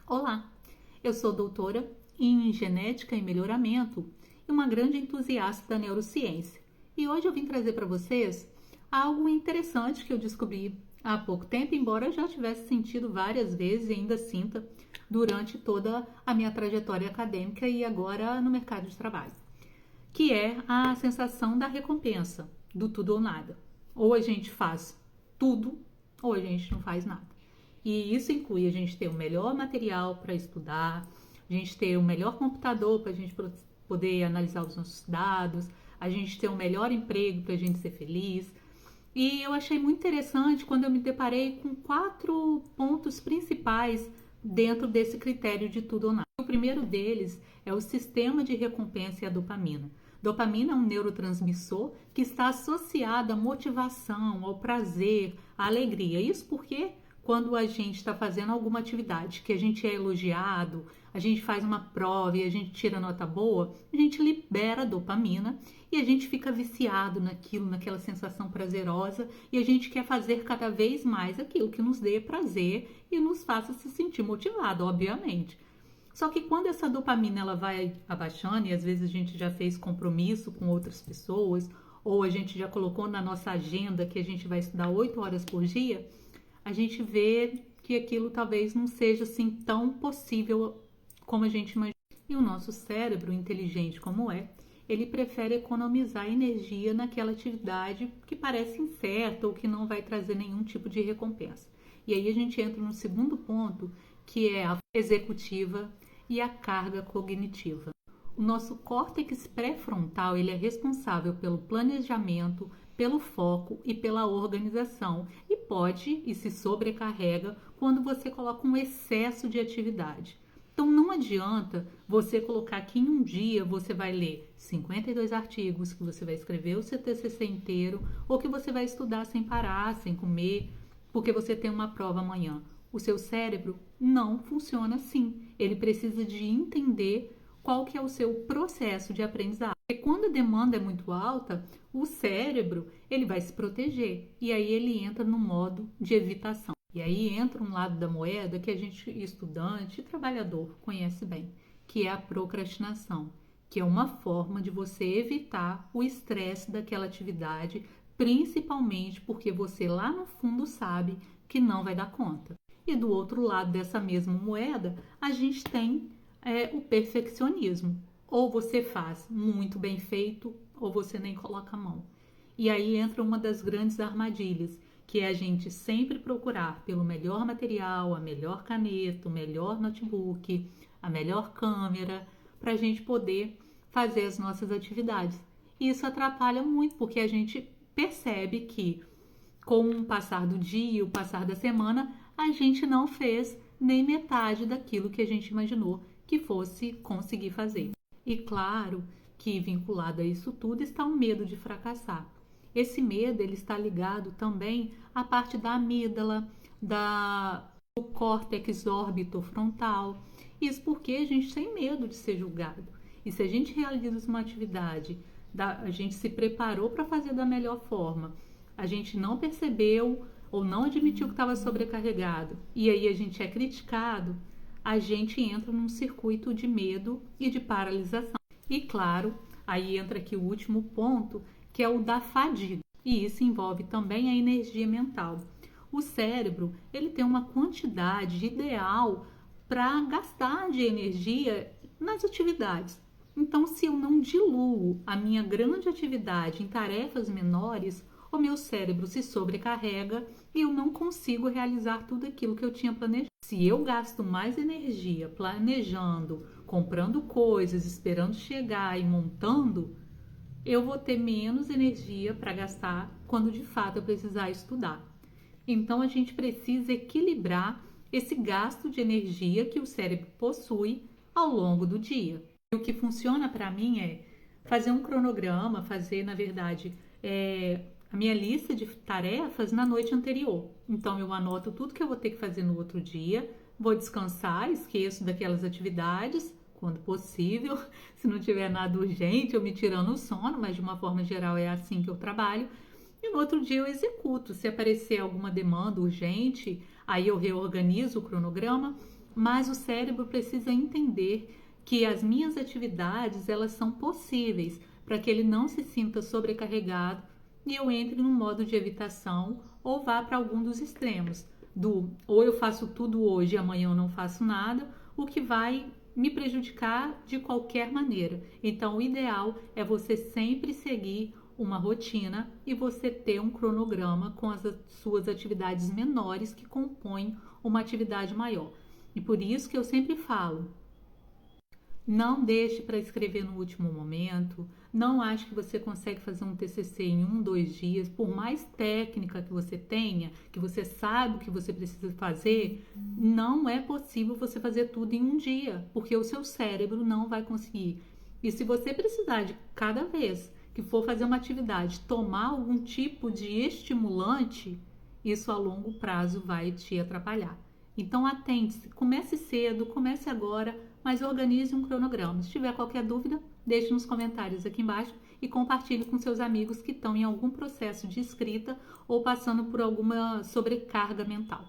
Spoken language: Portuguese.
Olá, eu sou doutora em genética e melhoramento e uma grande entusiasta da neurociência. E hoje eu vim trazer para vocês algo interessante que eu descobri há pouco tempo, embora eu já tivesse sentido várias vezes e ainda sinta durante toda a minha trajetória acadêmica e agora no mercado de trabalho, que é a sensação da recompensa, do tudo ou nada. Ou a gente faz tudo, ou a gente não faz nada. E isso inclui a gente ter o melhor material para estudar, a gente ter o melhor computador para a gente poder analisar os nossos dados, a gente ter o melhor emprego para a gente ser feliz. E eu achei muito interessante quando eu me deparei com 4 pontos principais dentro desse critério de tudo ou nada. O primeiro deles é o sistema de recompensa e a dopamina. Dopamina é um neurotransmissor que está associado à motivação, ao prazer, à alegria. Isso porque quando a gente está fazendo alguma atividade que a gente é elogiado, a gente faz uma prova e a gente tira nota boa, a gente libera dopamina e a gente fica viciado naquilo, naquela sensação prazerosa, e a gente quer fazer cada vez mais aquilo que nos dê prazer e nos faça se sentir motivado, obviamente. Só que quando essa dopamina ela vai abaixando, e às vezes a gente já fez compromisso com outras pessoas, ou a gente já colocou na nossa agenda que a gente vai estudar 8 horas por dia, a gente vê que aquilo talvez não seja assim tão possível como a gente imagina. E o nosso cérebro, inteligente como é, ele prefere economizar energia naquela atividade que parece incerta ou que não vai trazer nenhum tipo de recompensa. E aí a gente entra no segundo ponto, que é a executiva e a carga cognitiva. O nosso córtex pré-frontal ele é responsável pelo planejamento, pelo foco e pela organização e pode e se sobrecarrega quando você coloca um excesso de atividade. Então não adianta você colocar que em um dia você vai ler 52 artigos, que você vai escrever o seu TCC inteiro ou que você vai estudar sem parar, sem comer, porque você tem uma prova amanhã. O seu cérebro não funciona assim. Ele precisa de entender qual que é o seu processo de aprendizado. Porque quando a demanda é muito alta, o cérebro ele vai se proteger e aí ele entra no modo de evitação. E aí entra um lado da moeda que a gente, estudante e trabalhador, conhece bem, que é a procrastinação, que é uma forma de você evitar o estresse daquela atividade, principalmente porque você lá no fundo sabe que não vai dar conta. E do outro lado dessa mesma moeda, a gente tem o perfeccionismo. Ou você faz muito bem feito, ou você nem coloca a mão. E aí entra uma das grandes armadilhas, que é a gente sempre procurar pelo melhor material, a melhor caneta, o melhor notebook, a melhor câmera, para a gente poder fazer as nossas atividades. E isso atrapalha muito, porque a gente percebe que com o passar do dia, o passar da semana, a gente não fez nem metade daquilo que a gente imaginou que fosse conseguir fazer. E claro que vinculado a isso tudo está o medo de fracassar. Esse medo ele está ligado também à parte da amígdala, do córtex orbitofrontal. Isso porque a gente tem medo de ser julgado. E se a gente realiza uma atividade, a gente se preparou para fazer da melhor forma, a gente não percebeu ou não admitiu que estava sobrecarregado e aí a gente é criticado, a gente entra num circuito de medo e de paralisação. E claro, aí entra aqui o último ponto, que é o da fadiga. E isso envolve também a energia mental. O cérebro, ele tem uma quantidade ideal para gastar de energia nas atividades. Então, se eu não diluo a minha grande atividade em tarefas menores, o meu cérebro se sobrecarrega e eu não consigo realizar tudo aquilo que eu tinha planejado. Se eu gasto mais energia planejando, comprando coisas, esperando chegar e montando, eu vou ter menos energia para gastar quando de fato eu precisar estudar. Então a gente precisa equilibrar esse gasto de energia que o cérebro possui ao longo do dia. E o que funciona para mim é fazer um cronograma, fazer, na verdade, a minha lista de tarefas na noite anterior. Então eu anoto tudo que eu vou ter que fazer no outro dia, vou descansar, esqueço daquelas atividades, quando possível, se não tiver nada urgente, eu me tirando o sono, mas de uma forma geral é assim que eu trabalho. E no outro dia eu executo. Se aparecer alguma demanda urgente, aí eu reorganizo o cronograma, mas o cérebro precisa entender que as minhas atividades, elas são possíveis para que ele não se sinta sobrecarregado e eu entre num modo de evitação ou vá para algum dos extremos, do ou eu faço tudo hoje e amanhã eu não faço nada, o que vai me prejudicar de qualquer maneira. Então, o ideal é você sempre seguir uma rotina e você ter um cronograma com as suas atividades menores que compõem uma atividade maior. E por isso que eu sempre falo, não deixe para escrever no último momento, não ache que você consegue fazer um TCC em 1, 2 dias, por mais técnica que você tenha, que você sabe o que você precisa fazer, não é possível você fazer tudo em um dia, porque o seu cérebro não vai conseguir. E se você precisar de cada vez que for fazer uma atividade, tomar algum tipo de estimulante, isso a longo prazo vai te atrapalhar. Então atente-se, comece cedo, comece agora, mas organize um cronograma. Se tiver qualquer dúvida, deixe nos comentários aqui embaixo e compartilhe com seus amigos que estão em algum processo de escrita ou passando por alguma sobrecarga mental.